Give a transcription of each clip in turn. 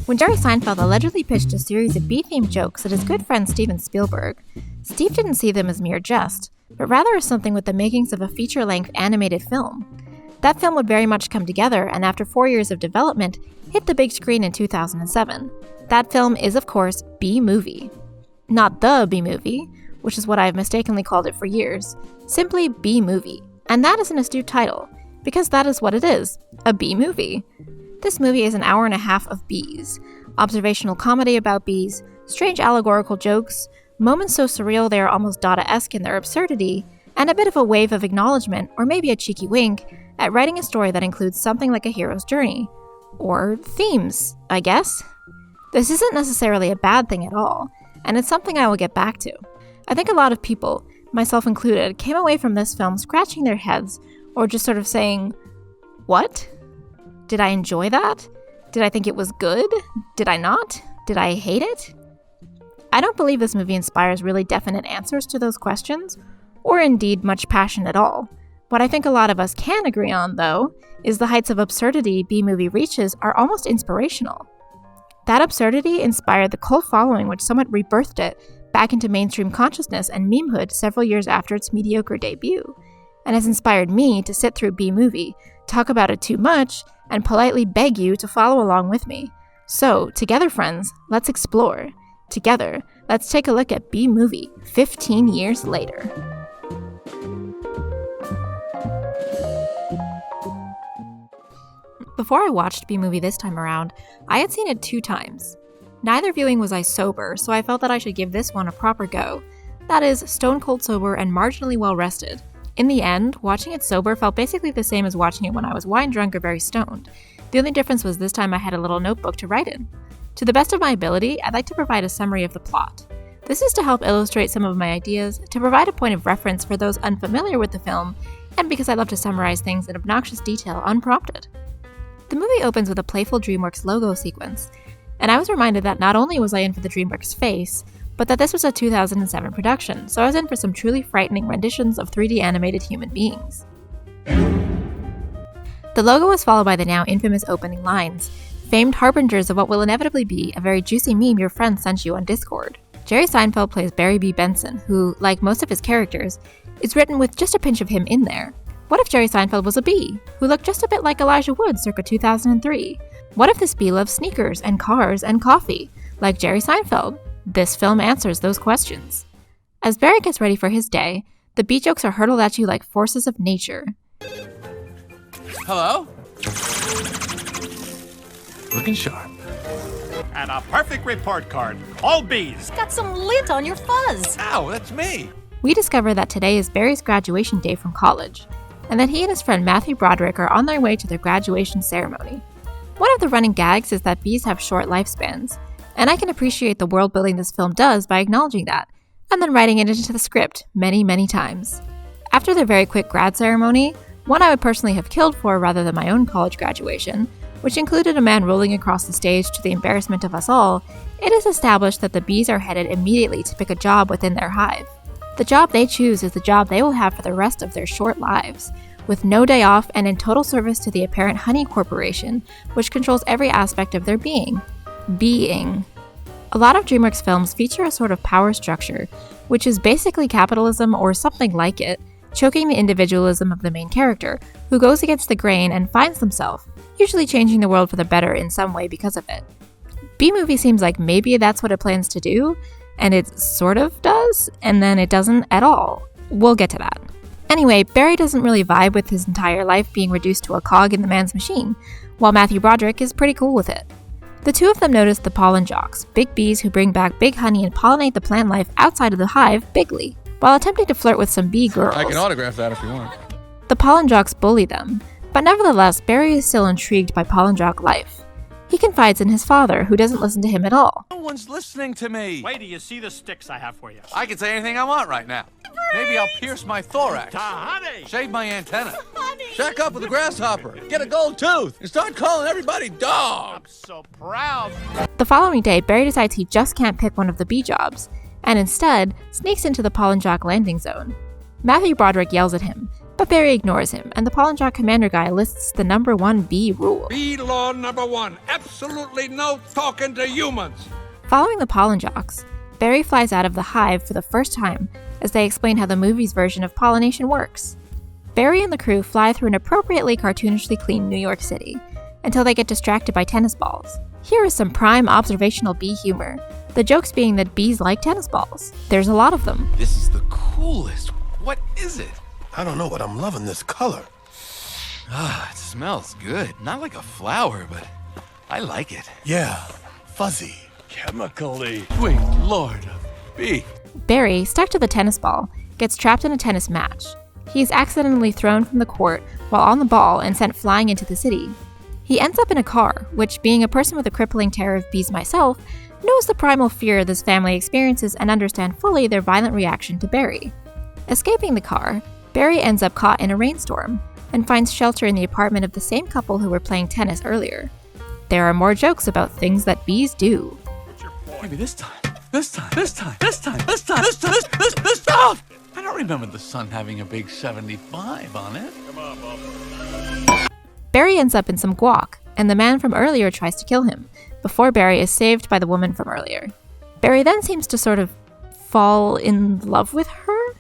When Jerry Seinfeld allegedly pitched a series of bee-themed jokes at his good friend Steven Spielberg, Steve didn't see them as mere jest, but rather as something with the makings of a feature-length animated film. That film would very much come together, and after 4 years of development, hit the big screen in 2007. That film is, of course, Bee-Movie. Not the Bee-Movie, which is what I have mistakenly called it for years, simply Bee-Movie. And that is an astute title, because that is what it is, a bee-movie. This movie is an hour and a half of bees, observational comedy about bees, strange allegorical jokes, moments so surreal they are almost Dada-esque in their absurdity, and a bit of a wave of acknowledgement, or maybe a cheeky wink, at writing a story that includes something like a hero's journey. Or themes, I guess. This isn't necessarily a bad thing at all, and it's something I will get back to. I think a lot of people, myself included, came away from this film scratching their heads, or just sort of saying, "What? Did I enjoy that? Did I think it was good? Did I not? Did I hate it?" I don't believe this movie inspires really definite answers to those questions, or indeed much passion at all. What I think a lot of us can agree on, though, is the heights of absurdity Bee-Movie reaches are almost inspirational. That absurdity inspired the cult following which somewhat rebirthed it back into mainstream consciousness and memehood several years after its mediocre debut, and has inspired me to sit through Bee-Movie, talk about it too much, and politely beg you to follow along with me. So, together friends, let's explore. Together, let's take a look at Bee-Movie 15 years later. Before I watched Bee-Movie this time around, I had seen it 2 times. Neither viewing was I sober, so I felt that I should give this one a proper go. That is, stone cold sober and marginally well rested. In the end, watching it sober felt basically the same as watching it when I was wine drunk or very stoned. The only difference was this time I had a little notebook to write in. To the best of my ability, I'd like to provide a summary of the plot. This is to help illustrate some of my ideas, to provide a point of reference for those unfamiliar with the film, and because I love to summarize things in obnoxious detail unprompted. The movie opens with a playful DreamWorks logo sequence, and I was reminded that not only was I in for the DreamWorks face, but that this was a 2007 production, so I was in for some truly frightening renditions of 3D animated human beings. The logo was followed by the now infamous opening lines, famed harbingers of what will inevitably be a very juicy meme your friend sent you on Discord. Jerry Seinfeld plays Barry B. Benson, who, like most of his characters, is written with just a pinch of him in there. What if Jerry Seinfeld was a bee, who looked just a bit like Elijah Wood circa 2003? What if this bee loves sneakers and cars and coffee, like Jerry Seinfeld? This film answers those questions. As Barry gets ready for his day, the bee jokes are hurtled at you like forces of nature. Hello? Looking sharp. And a perfect report card. All bees. Got some lint on your fuzz. Ow, that's me. We discover that today is Barry's graduation day from college, and that he and his friend Matthew Broderick are on their way to their graduation ceremony. One of the running gags is that bees have short lifespans, and I can appreciate the world building this film does by acknowledging that, and then writing it into the script many, many times. After their very quick grad ceremony, one I would personally have killed for rather than my own college graduation, which included a man rolling across the stage to the embarrassment of us all, it is established that the bees are headed immediately to pick a job within their hive. The job they choose is the job they will have for the rest of their short lives, with no day off and in total service to the apparent honey corporation, which controls every aspect of their being. Being. A lot of DreamWorks films feature a sort of power structure, which is basically capitalism or something like it, choking the individualism of the main character, who goes against the grain and finds themselves, usually changing the world for the better in some way because of it. Bee-Movie seems like maybe that's what it plans to do, and it sort of does, and then it doesn't at all. We'll get to that. Anyway, Barry doesn't really vibe with his entire life being reduced to a cog in the man's machine, while Matthew Broderick is pretty cool with it. The two of them notice the pollen jocks, big bees who bring back big honey and pollinate the plant life outside of the hive bigly, while attempting to flirt with some bee girls. I can autograph that if you want. The pollen jocks bully them, but nevertheless, Barry is still intrigued by pollen jock life. He confides in his father, who doesn't listen to him at all. No one's listening to me. Wait till you see the sticks I have for you. I can say anything I want right now. Maybe I'll pierce my thorax, Honey! shave my antenna, shack up with a grasshopper, get a gold tooth, and start calling everybody dog. I'm so proud. The following day, Barry decides he just can't pick one of the bee jobs, and instead sneaks into the pollen jock landing zone. Matthew Broderick yells at him, But Barry ignores him, and the Pollen Jock commander guy lists the number 1 bee rule. Bee law number 1, absolutely no talking to humans. Following the Pollen Jocks, Barry flies out of the hive for the first time as they explain how the movie's version of pollination works. Barry and the crew fly through an appropriately cartoonishly clean New York City until they get distracted by tennis balls. Here is some prime observational bee humor, the jokes being that bees like tennis balls. There's a lot of them. This is the coolest. What is it? I don't know, but I'm loving this color. Ah, it smells good. Not like a flower, but I like it. Yeah, fuzzy. Chemically. Sweet Lord of Bee. Barry, stuck to the tennis ball, gets trapped in a tennis match. He is accidentally thrown from the court while on the ball and sent flying into the city. He ends up in a car, which, being a person with a crippling terror of bees myself, knows the primal fear this family experiences and understand fully their violent reaction to Barry. Escaping the car, Barry ends up caught in a rainstorm and finds shelter in the apartment of the same couple who were playing tennis earlier. There are more jokes about things that bees do. Maybe this time. I don't remember the sun having a big 75 on it. Come on, Bob. Barry ends up in some guac, and the man from earlier tries to kill him, before Barry is saved by the woman from earlier. Barry then seems to sort of fall in love with her?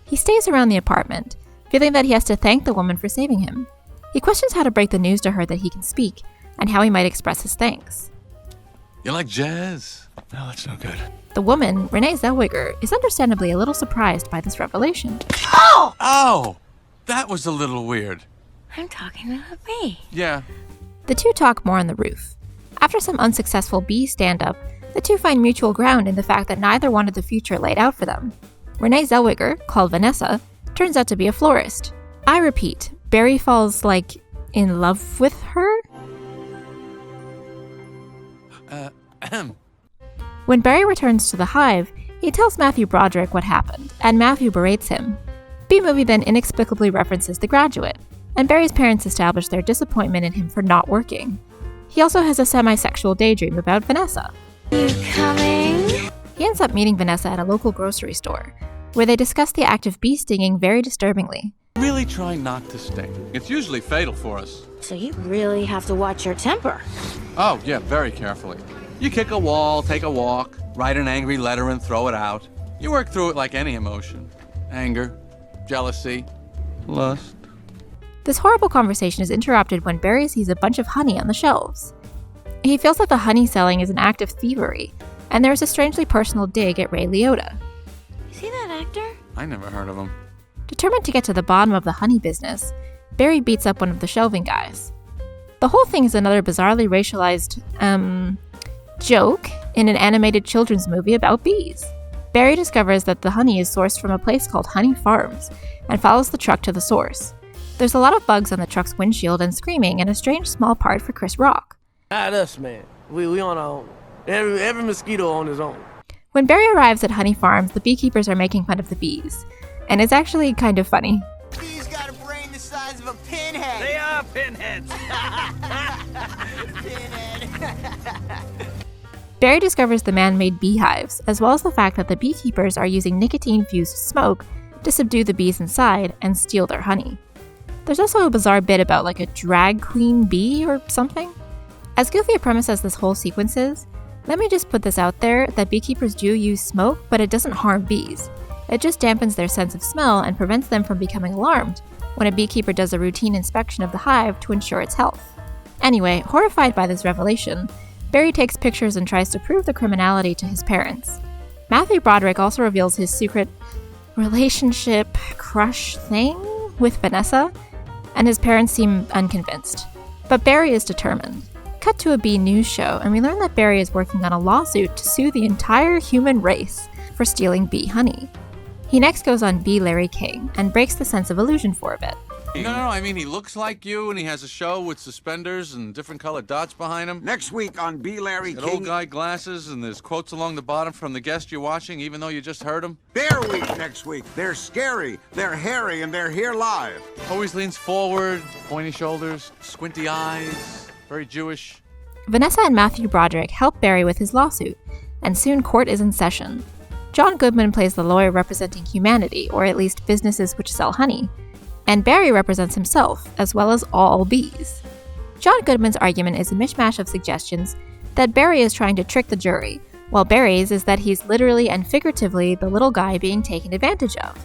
He stays around the apartment, feeling that he has to thank the woman for saving him. He questions how to break the news to her that he can speak, and how he might express his thanks. You like jazz? No, that's no good. The woman, Renee Zellweger, is understandably a little surprised by this revelation. Oh! That was a little weird. I'm talking about me. Yeah. The two talk more on the roof. After some unsuccessful bee stand-up, the two find mutual ground in the fact that neither wanted the future laid out for them. Renee Zellweger, called Vanessa, turns out to be a florist. I repeat, Barry falls, in love with her? When Barry returns to the hive, he tells Matthew Broderick what happened, and Matthew berates him. B-Movie then inexplicably references The Graduate, and Barry's parents establish their disappointment in him for not working. He also has a semi-sexual daydream about Vanessa. You coming? He ends up meeting Vanessa at a local grocery store, where they discuss the act of bee stinging very disturbingly. Really try not to sting. It's usually fatal for us. So you really have to watch your temper. Oh, yeah, very carefully. You kick a wall, take a walk, write an angry letter and throw it out. You work through it like any emotion. Anger, jealousy, lust. This horrible conversation is interrupted when Barry sees a bunch of honey on the shelves. He feels that the honey selling is an act of thievery, and there is a strangely personal dig at Ray Liotta. Is he that actor? I never heard of him. Determined to get to the bottom of the honey business, Barry beats up one of the shelving guys. The whole thing is another bizarrely racialized, joke in an animated children's movie about bees. Barry discovers that the honey is sourced from a place called Honey Farms and follows the truck to the source. There's a lot of bugs on the truck's windshield and screaming, and a strange small part for Chris Rock. Not us, man. We on our own. Every mosquito on his own. When Barry arrives at Honey Farms, the beekeepers are making fun of the bees, and it's actually kind of funny. Bees got a brain the size of a pinhead. They are pinheads. Barry discovers the man-made beehives, as well as the fact that the beekeepers are using nicotine-fused smoke to subdue the bees inside and steal their honey. There's also a bizarre bit about a drag queen bee or something. As goofy a premise as this whole sequence is, let me just put this out there that beekeepers do use smoke, but it doesn't harm bees. It just dampens their sense of smell and prevents them from becoming alarmed when a beekeeper does a routine inspection of the hive to ensure its health. Anyway, horrified by this revelation, Barry takes pictures and tries to prove the criminality to his parents. Matthew Broderick also reveals his secret relationship crush thing with Vanessa, and his parents seem unconvinced. But Barry is determined. Cut to a bee news show, and we learn that Barry is working on a lawsuit to sue the entire human race for stealing bee honey. He next goes on Bee Larry King and breaks the sense of illusion for a bit. No, I mean, he looks like you, and he has a show with suspenders and different colored dots behind him. Next week on Bee Larry Got King. old guy glasses, and there's quotes along the bottom from the guest you're watching, even though you just heard him. Bear Week next week. They're scary, they're hairy, and they're here live. Always leans forward, pointy shoulders, squinty eyes, very Jewish. Vanessa and Matthew Broderick help Barry with his lawsuit, and soon court is in session. John Goodman plays the lawyer representing humanity, or at least businesses which sell honey, and Barry represents himself, as well as all bees. John Goodman's argument is a mishmash of suggestions that Barry is trying to trick the jury, while Barry's is that he's literally and figuratively the little guy being taken advantage of.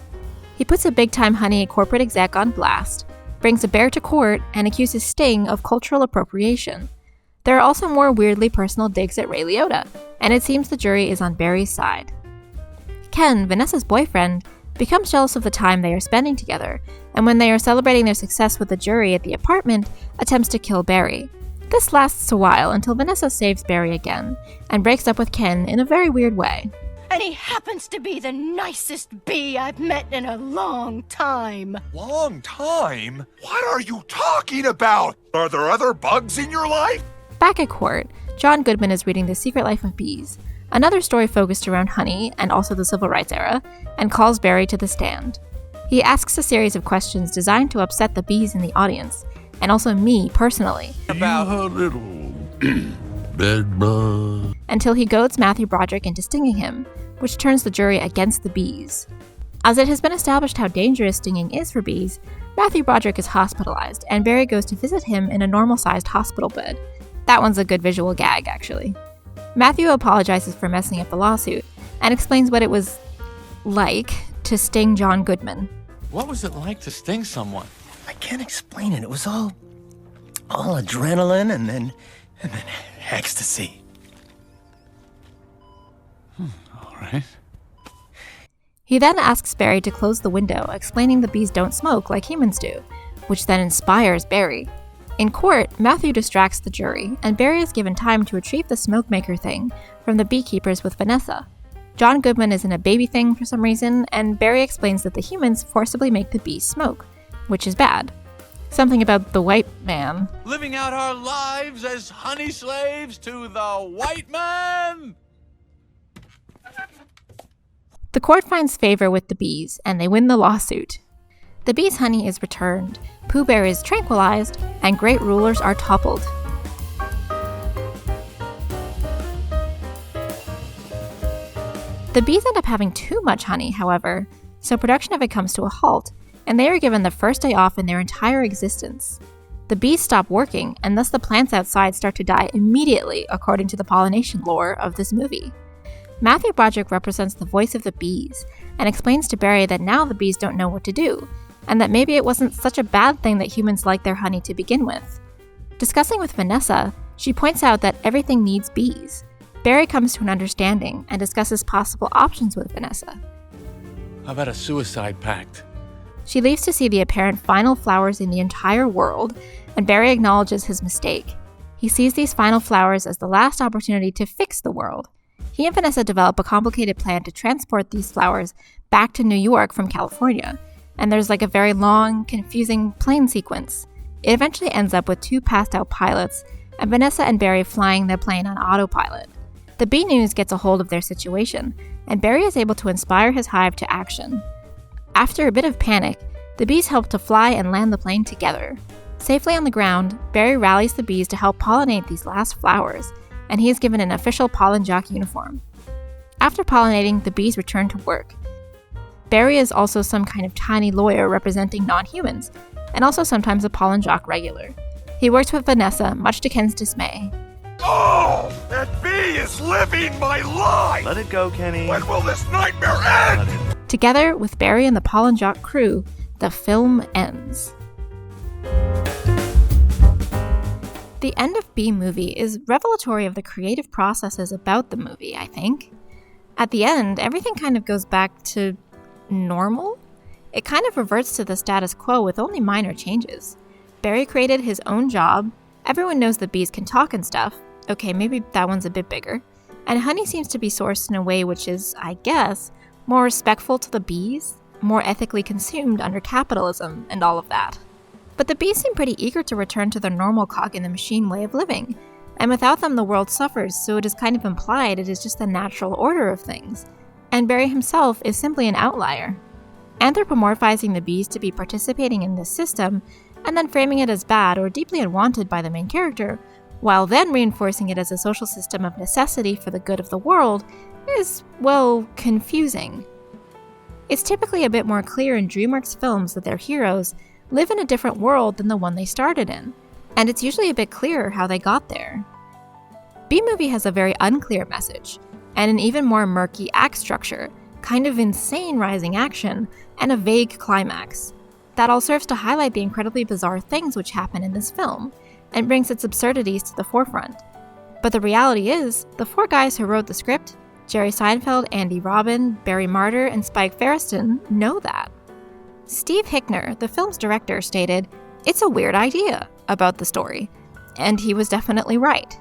He puts a big-time honey corporate exec on blast, brings a bear to court, and accuses Sting of cultural appropriation. There are also more weirdly personal digs at Ray Liotta, and it seems the jury is on Barry's side. Ken, Vanessa's boyfriend, becomes jealous of the time they are spending together, and when they are celebrating their success with the jury at the apartment, attempts to kill Barry. This lasts a while until Vanessa saves Barry again, and breaks up with Ken in a very weird way. And he happens to be the nicest bee I've met in a long time. Long time? What are you talking about? Are there other bugs in your life? Back at court, John Goodman is reading The Secret Life of Bees, another story focused around honey and also the civil rights era, and calls Barry to the stand. He asks a series of questions designed to upset the bees in the audience, and also me personally, About a little bedbug. until he goads Matthew Broderick into stinging him, which turns the jury against the bees. As it has been established how dangerous stinging is for bees, Matthew Broderick is hospitalized, and Barry goes to visit him in a normal-sized hospital bed. That one's a good visual gag, actually. Matthew apologizes for messing up the lawsuit, and explains what it was like to sting John Goodman. What was it like to sting someone? I can't explain it. It was all adrenaline and then ecstasy. All right. He then asks Barry to close the window, explaining the bees don't smoke like humans do, which then inspires Barry. In court, Matthew distracts the jury, and Barry is given time to retrieve the smoke maker thing from the beekeepers with Vanessa. John Goodman is in a baby thing for some reason, and Barry explains that the humans forcibly make the bees smoke, which is bad. Something about the white man. Living out our lives as honey slaves to the white man! The court finds favor with the bees, and they win the lawsuit. The bees' honey is returned, Pooh Bear is tranquilized, and great rulers are toppled. The bees end up having too much honey, however, so production of it comes to a halt, and they are given the first day off in their entire existence. The bees stop working, and thus the plants outside start to die immediately, according to the pollination lore of this movie. Matthew Broderick represents the voice of the bees, and explains to Barry that now the bees don't know what to do, and that maybe it wasn't such a bad thing that humans like their honey to begin with. Discussing with Vanessa, she points out that everything needs bees. Barry comes to an understanding and discusses possible options with Vanessa. How about a suicide pact? She leaves to see the apparent final flowers in the entire world, and Barry acknowledges his mistake. He sees these final flowers as the last opportunity to fix the world. He and Vanessa develop a complicated plan to transport these flowers back to New York from California, and there's like a very long, confusing plane sequence. It eventually ends up with two passed-out pilots, and Vanessa and Barry flying the plane on autopilot. The Bee News gets a hold of their situation, and Barry is able to inspire his hive to action. After a bit of panic, the bees help to fly and land the plane together. Safely on the ground, Barry rallies the bees to help pollinate these last flowers, and he is given an official pollen jock uniform. After pollinating, the bees return to work. Barry is also some kind of tiny lawyer representing non-humans, and also sometimes a pollen jock regular. He works with Vanessa, much to Ken's dismay. Oh, that bee is living my life! Let it go, Kenny. When will this nightmare end? Together with Barry and the pollen jock crew, the film ends. The end of Bee Movie is revelatory of the creative processes about the movie, I think. At the end, everything kind of goes back to normal. It kind of reverts to the status quo with only minor changes. Barry created his own job, everyone knows that bees can talk and stuff. Okay, maybe that one's a bit bigger. And honey seems to be sourced in a way which is, I guess, more respectful to the bees, more ethically consumed under capitalism and all of that. But the bees seem pretty eager to return to their normal cog in the machine way of living, and without them the world suffers, so it is kind of implied it is just the natural order of things, and Barry himself is simply an outlier. Anthropomorphizing the bees to be participating in this system, and then framing it as bad or deeply unwanted by the main character, while then reinforcing it as a social system of necessity for the good of the world, is, well, confusing. It's typically a bit more clear in DreamWorks films that their heroes, live in a different world than the one they started in, and it's usually a bit clearer how they got there. B-Movie has a very unclear message, and an even more murky act structure, kind of insane rising action, and a vague climax. That all serves to highlight the incredibly bizarre things which happen in this film, and brings its absurdities to the forefront. But the reality is, the 4 guys who wrote the script, Jerry Seinfeld, Andy Robin, Barry Marder, and Spike Feresten, know that. Steve Hickner, the film's director, stated, "It's a weird idea" about the story, and he was definitely right.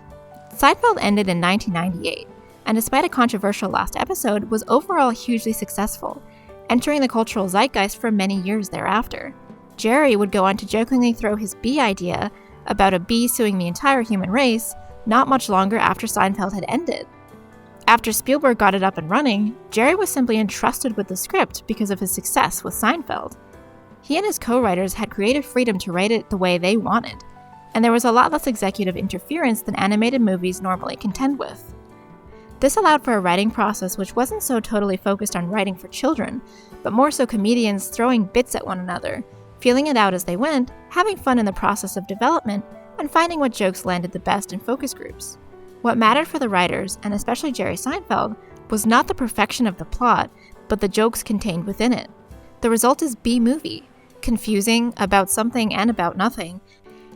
Seinfeld ended in 1998, and despite a controversial last episode, was overall hugely successful, entering the cultural zeitgeist for many years thereafter. Jerry would go on to jokingly throw his bee idea about a bee suing the entire human race not much longer after Seinfeld had ended. After Spielberg got it up and running, Jerry was simply entrusted with the script because of his success with Seinfeld. He and his co-writers had creative freedom to write it the way they wanted, and there was a lot less executive interference than animated movies normally contend with. This allowed for a writing process which wasn't so totally focused on writing for children, but more so comedians throwing bits at one another, feeling it out as they went, having fun in the process of development, and finding what jokes landed the best in focus groups. What mattered for the writers, and especially Jerry Seinfeld, was not the perfection of the plot, but the jokes contained within it. The result is B-Movie, confusing, about something and about nothing,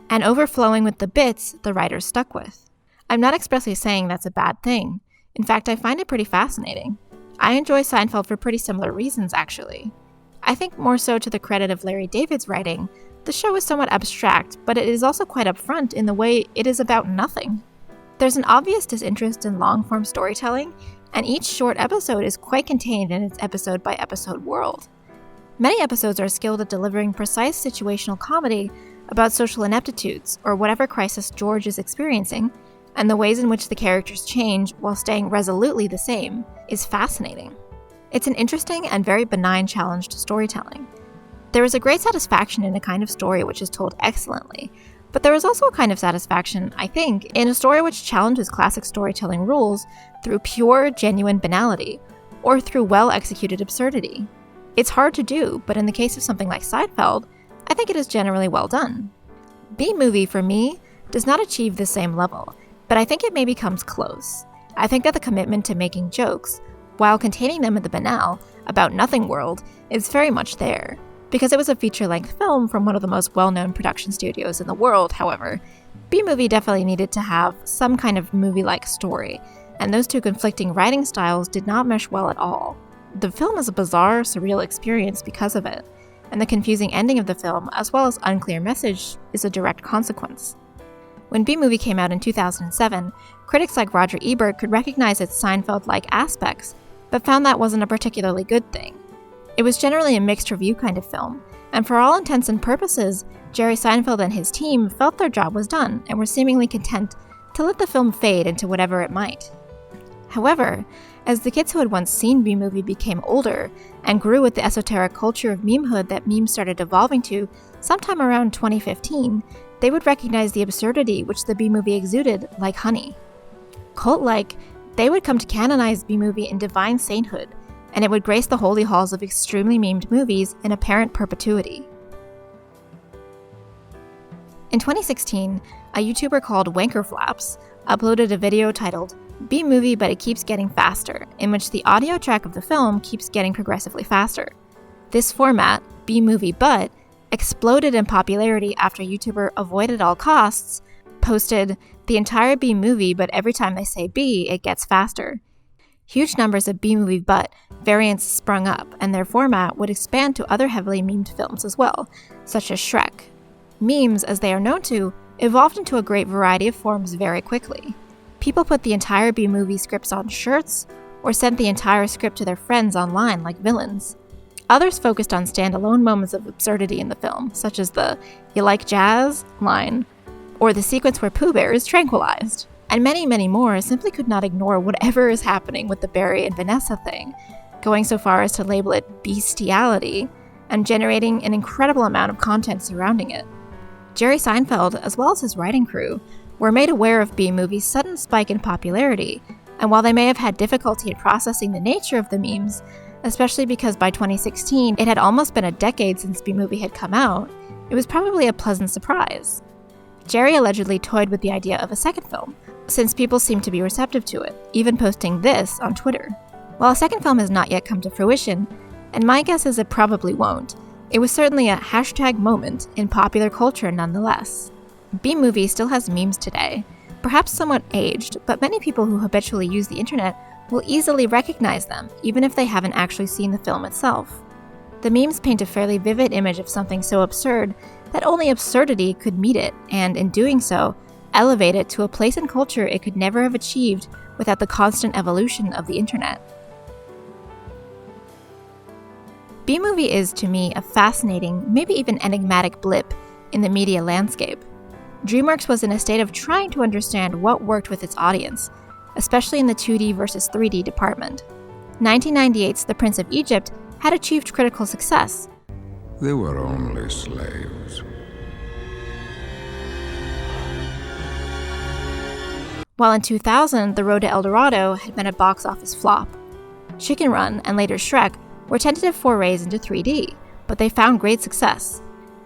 and overflowing with the bits the writers stuck with. I'm not expressly saying that's a bad thing. In fact, I find it pretty fascinating. I enjoy Seinfeld for pretty similar reasons, actually. I think more so to the credit of Larry David's writing, the show is somewhat abstract, but it is also quite upfront in the way it is about nothing. There's an obvious disinterest in long-form storytelling, and each short episode is quite contained in its episode-by-episode world. Many episodes are skilled at delivering precise situational comedy about social ineptitudes, or whatever crisis George is experiencing, and the ways in which the characters change while staying resolutely the same is fascinating. It's an interesting and very benign challenge to storytelling. There is a great satisfaction in a kind of story which is told excellently, but there is also a kind of satisfaction, I think, in a story which challenges classic storytelling rules through pure, genuine banality, or through well-executed absurdity. It's hard to do, but in the case of something like Seinfeld, I think it is generally well done. B-Movie, for me, does not achieve the same level, but I think it maybe comes close. I think that the commitment to making jokes, while containing them in the banal, about-nothing world, is very much there. Because it was a feature-length film from one of the most well-known production studios in the world, however, B-Movie definitely needed to have some kind of movie-like story, and those two conflicting writing styles did not mesh well at all. The film is a bizarre, surreal experience because of it, and the confusing ending of the film, as well as unclear message, is a direct consequence. When B-Movie came out in 2007, critics like Roger Ebert could recognize its Seinfeld-like aspects, but found that wasn't a particularly good thing. It was generally a mixed review kind of film, and for all intents and purposes, Jerry Seinfeld and his team felt their job was done and were seemingly content to let the film fade into whatever it might. However, as the kids who had once seen B-Movie became older and grew with the esoteric culture of memehood that memes started evolving to sometime around 2015, they would recognize the absurdity which the B-Movie exuded like honey. Cult-like, they would come to canonize B-Movie in divine sainthood, and it would grace the holy halls of extremely memed movies in apparent perpetuity. In 2016, a YouTuber called Wankerflaps uploaded a video titled B-Movie But It Keeps Getting Faster, in which the audio track of the film keeps getting progressively faster. This format, B-Movie But, exploded in popularity after YouTuber Avoid at All Costs posted the entire B-Movie but every time they say B, it gets faster. Huge numbers of B-Movie But variants sprung up, and their format would expand to other heavily memed films as well, such as Shrek. Memes, as they are known to, evolved into a great variety of forms very quickly. People put the entire B-Movie scripts on shirts, or sent the entire script to their friends online like villains. Others focused on standalone moments of absurdity in the film, such as the "You like jazz?" line, or the sequence where Pooh Bear is tranquilized. And many, many more simply could not ignore whatever is happening with the Barry and Vanessa thing, going so far as to label it bestiality, and generating an incredible amount of content surrounding it. Jerry Seinfeld, as well as his writing crew, were made aware of B-Movie's sudden spike in popularity, and while they may have had difficulty in processing the nature of the memes, especially because by 2016 it had almost been a decade since B-Movie had come out, it was probably a pleasant surprise. Jerry allegedly toyed with the idea of a second film, since people seemed to be receptive to it, even posting this on Twitter. While a second film has not yet come to fruition, and my guess is it probably won't, it was certainly a hashtag moment in popular culture nonetheless. B-Movie still has memes today, perhaps somewhat aged, but many people who habitually use the internet will easily recognize them, even if they haven't actually seen the film itself. The memes paint a fairly vivid image of something so absurd that only absurdity could meet it, and in doing so, elevate it to a place in culture it could never have achieved without the constant evolution of the internet. B-Movie is, to me, a fascinating, maybe even enigmatic blip in the media landscape. DreamWorks was in a state of trying to understand what worked with its audience, especially in the 2D versus 3D department. 1998's The Prince of Egypt had achieved critical success. They were only slaves. While in 2000, The Road to El Dorado had been a box office flop. Chicken Run and later Shrek were tentative forays into 3D, but they found great success.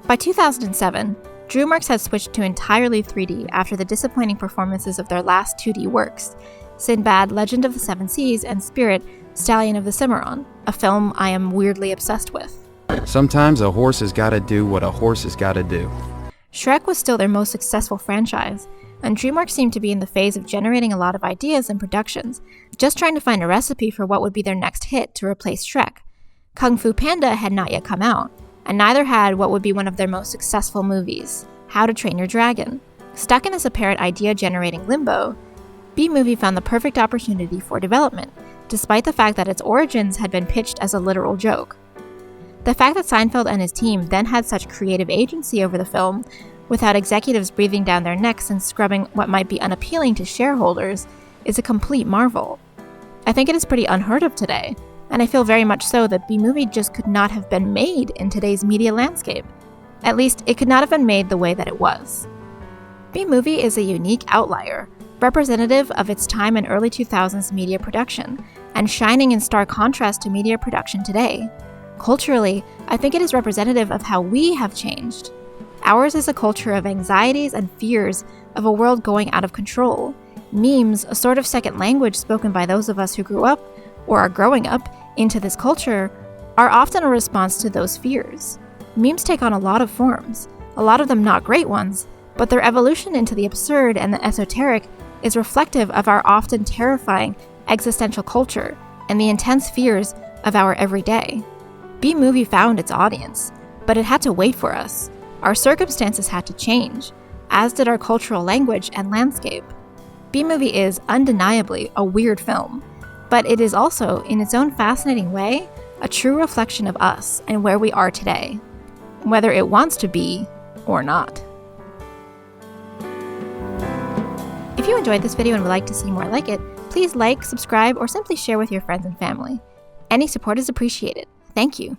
By 2007, DreamWorks had switched to entirely 3D after the disappointing performances of their last 2D works, Sinbad, Legend of the Seven Seas, and Spirit, Stallion of the Cimarron, a film I am weirdly obsessed with. Sometimes a horse has gotta do what a horse has gotta do. Shrek was still their most successful franchise, and DreamWorks seemed to be in the phase of generating a lot of ideas and productions, just trying to find a recipe for what would be their next hit to replace Shrek. Kung Fu Panda had not yet come out, and neither had what would be one of their most successful movies, How to Train Your Dragon. Stuck in this apparent idea-generating limbo, B-Movie found the perfect opportunity for development, despite the fact that its origins had been pitched as a literal joke. The fact that Seinfeld and his team then had such creative agency over the film, without executives breathing down their necks and scrubbing what might be unappealing to shareholders, is a complete marvel. I think it is pretty unheard of today, and I feel very much so that B-Movie just could not have been made in today's media landscape. At least, it could not have been made the way that it was. B-Movie is a unique outlier, representative of its time in early 2000s media production, and shining in stark contrast to media production today. Culturally, I think it is representative of how we have changed. Ours is a culture of anxieties and fears of a world going out of control. Memes, a sort of second language spoken by those of us who grew up, or are growing up, into this culture, are often a response to those fears. Memes take on a lot of forms, a lot of them not great ones, but their evolution into the absurd and the esoteric is reflective of our often terrifying existential culture and the intense fears of our everyday. B-Movie found its audience, but it had to wait for us. Our circumstances had to change, as did our cultural language and landscape. B-Movie is undeniably a weird film, but it is also, in its own fascinating way, a true reflection of us and where we are today, whether it wants to be or not. If you enjoyed this video and would like to see more like it, please like, subscribe, or simply share with your friends and family. Any support is appreciated. Thank you.